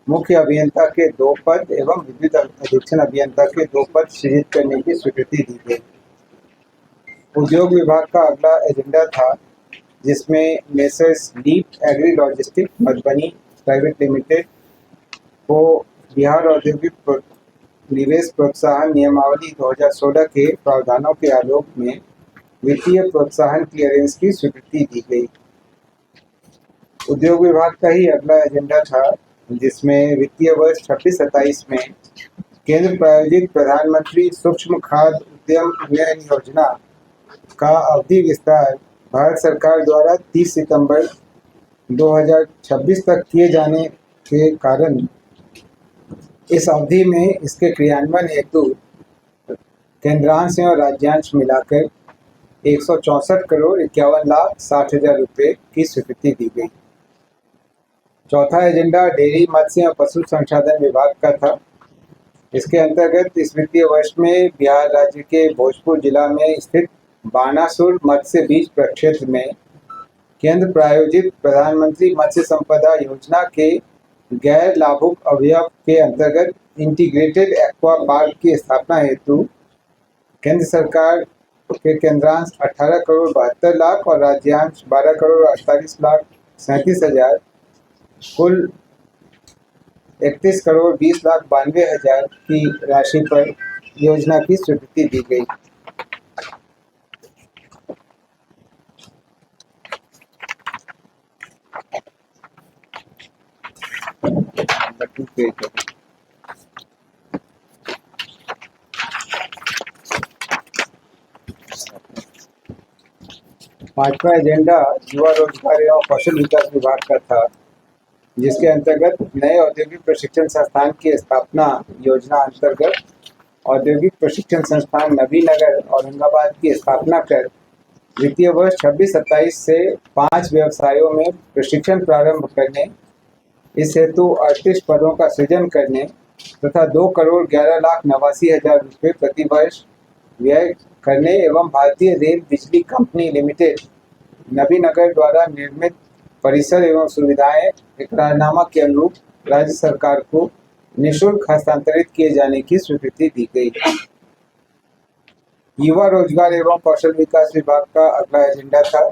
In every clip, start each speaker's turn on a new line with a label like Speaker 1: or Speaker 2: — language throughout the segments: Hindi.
Speaker 1: मुख्य अभियंता के 2 पद एवं विद्युत अधीक्षण अभियंता के 2 पद सृजित करने की स्वीकृति दी गई। उद्योग विभाग का अगला एजेंडा था, जिसमें messrs deep agri logistic Madhubani private limited को बिहार औद्योगिक निवेश प्रोत्साहन नियमावली 2016 के प्रावधानों के आलोक में वित्तीय प्रोत्साहन क्लियरेंस की स्वीकृति दी गई। उद्योग विभाग का ही अगला एजेंडा था, जिसमें वित्तीय वर्ष 26-27 में केंद्र प्रायोजित प्रधानमंत्री सूक्ष्म खाद्य उद्यम उन्नयन योजना का अवधि विस्तार भारत सरकार द्वारा 30 सितंबर 2026 तक किए जाने के कारण इस अवधि में इसके क्रियान्वयन हेतु केंद्रांश और राज्यांश मिलाकर 164 करोड़ 51 लाख 60 हजार रुपये की स्वीकृति दी गई। चौथा एजेंडा डेयरी मत्स्य और पशु संसाधन विभाग का था। इसके अंतर्गत इस वित्तीय वर्ष में बिहार राज्य के भोजपुर जिला में स्थित बानासुर मत्स्य बीज प्रक्षेत्र में केंद्र प्रायोजित प्रधानमंत्री मत्स्य संपदा योजना के गैर लाभुक अवयव के अंतर्गत इंटीग्रेटेड एक्वा पार्क की स्थापना हेतु केंद्र सरकार के केंद्रांश 18 करोड़ 72 लाख और राज्यांश 12 करोड़ 48 लाख 37 हजार कुल 31 करोड़ 20 लाख 92 हजार की राशि पर योजना की स्वीकृति दी गई। पांचवा एजेंडा युवा रोजगार एवं कौशल विकास विभाग का था, जिसके अंतर्गत नए औद्योगिक प्रशिक्षण संस्थान की स्थापना योजना अंतर्गत औद्योगिक प्रशिक्षण संस्थान नवीनगर औरंगाबाद की स्थापना कर वित्तीय वर्ष 26-27 से 5 व्यवसायों में प्रशिक्षण प्रारंभ करने, इस हेतु 38 पदों का सृजन करने तथा 2 करोड़ 11 लाख 89 हजार रुपये प्रति वर्ष व्यय करने एवं भारतीय रेल बिजली कंपनी लिमिटेड नवीनगर द्वारा निर्मित परिसर एवं सुविधाएं इकरारनामा के अनुरूप राज्य सरकार को निःशुल्क हस्तांतरित किए जाने की स्वीकृति दी गई। युवा रोजगार एवं कौशल विकास विभाग का अगला एजेंडा था,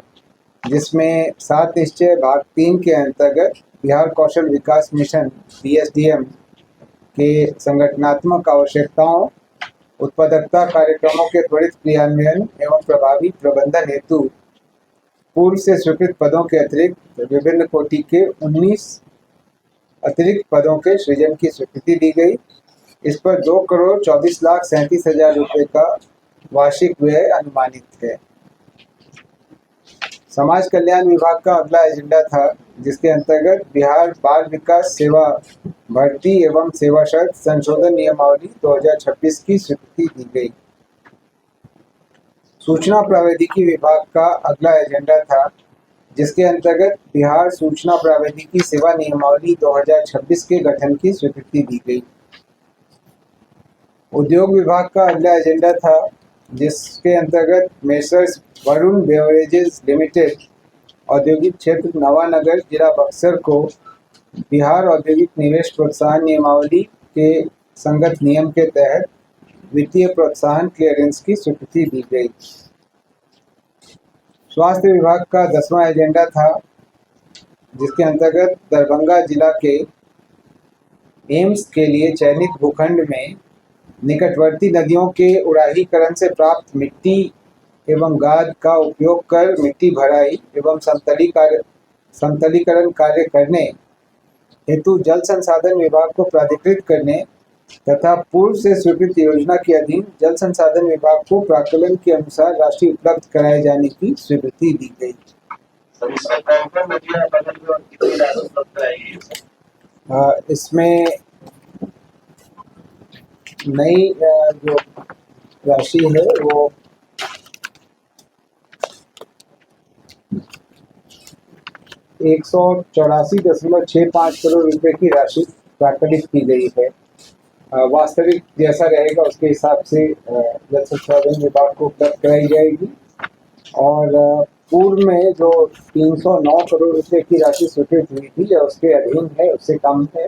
Speaker 1: जिसमें 7 निश्चय भाग 3 के अंतर्गत बिहार कौशल विकास मिशन BSDM के संगठनात्मक आवश्यकताओं, उत्पादकता कार्यक्रमों के त्वरित क्रियान्वयन एवं प्रभावी प्रबंधन हेतु पूर्व से स्वीकृत पदों के अतिरिक्त विभिन्न कोटि के 19 अतिरिक्त पदों के सृजन की स्वीकृति दी गई। इस पर 2 करोड़ 24 लाख 37 हजार रुपये का वार्षिक व्यय अनुमानित है। समाज कल्याण विभाग का अगला एजेंडा था, जिसके अंतर्गत बिहार बाल विकास सेवा भर्ती एवं सेवा शर्त संशोधन नियमावली 2026 की स्वीकृति दी गई। सूचना प्रौद्योगिकी विभाग का अगला एजेंडा था, जिसके अंतर्गत बिहार सूचना प्रौद्योगिकी सेवा नियमावली 2026 के गठन की स्वीकृति दी गई। उद्योग विभाग का अगला एजेंडा था, जिसके अंतर्गत मेसर्स वरुण बेवरेजेस लिमिटेड औद्योगिक क्षेत्र नवानगर जिला बक्सर को बिहार औद्योगिक निवेश प्रोत्साहन नियमावली के संगत नियम के तहत वित्तीय प्रोत्साहन क्लियरेंस की स्वीकृति दी गई। स्वास्थ्य विभाग का 10वां एजेंडा था, जिसके अंतर्गत दरभंगा जिला के एम्स के लिए चयनित भूखंड में निकटवर्ती नदियों के उड़ाहीकरण से प्राप्त मिट्टी एवं गाद का उपयोग कर मिट्टी भराई एवं समतलीकरण कार्य करने हेतु जल संसाधन विभाग को प्राधिकृत करने तथा पूर्व से स्वीकृत योजना के अधीन जल संसाधन विभाग को प्राकलन के अनुसार राशि उपलब्ध कराए जाने की स्वीकृति दी गई। इसमें नई जो राशि है वो 184.65 करोड़ रुपए की राशि प्राकलित की गई है। वास्तविक जैसा रहेगा उसके हिसाब से जल संसाधन विभाग को उपलब्ध कराई जाएगी। और पूर्व में जो 309 करोड़ रुपए की राशि स्वीकृत हुई थी या उसके अधीन है, उससे कम है,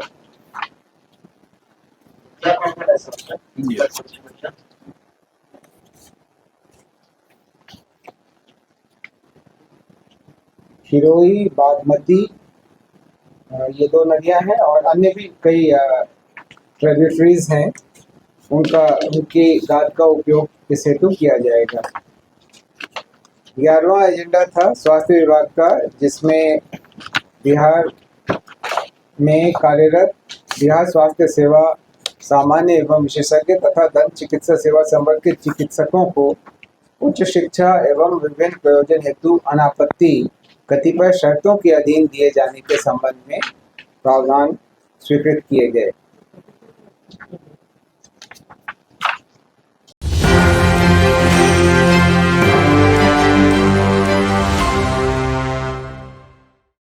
Speaker 1: खिरोई, बागमती, ये दो नदियां हैं और अन्य भी कई ट्रिब्यूटरीज हैं। उनकी गाद का उपयोग इस हेतु किया जाएगा। 11वां एजेंडा था स्वास्थ्य विभाग का, जिसमें बिहार में कार्यरत बिहार स्वास्थ्य सेवा सामान्य एवं विशेषज्ञ तथा दंत चिकित्सा सेवा संवर्ग के चिकित्सकों को उच्च शिक्षा एवं विभिन्न प्रयोजन हेतु अनापत्ति कतिपय शर्तों के अधीन दिए जाने के संबंध में प्रावधान स्वीकृत किए गए।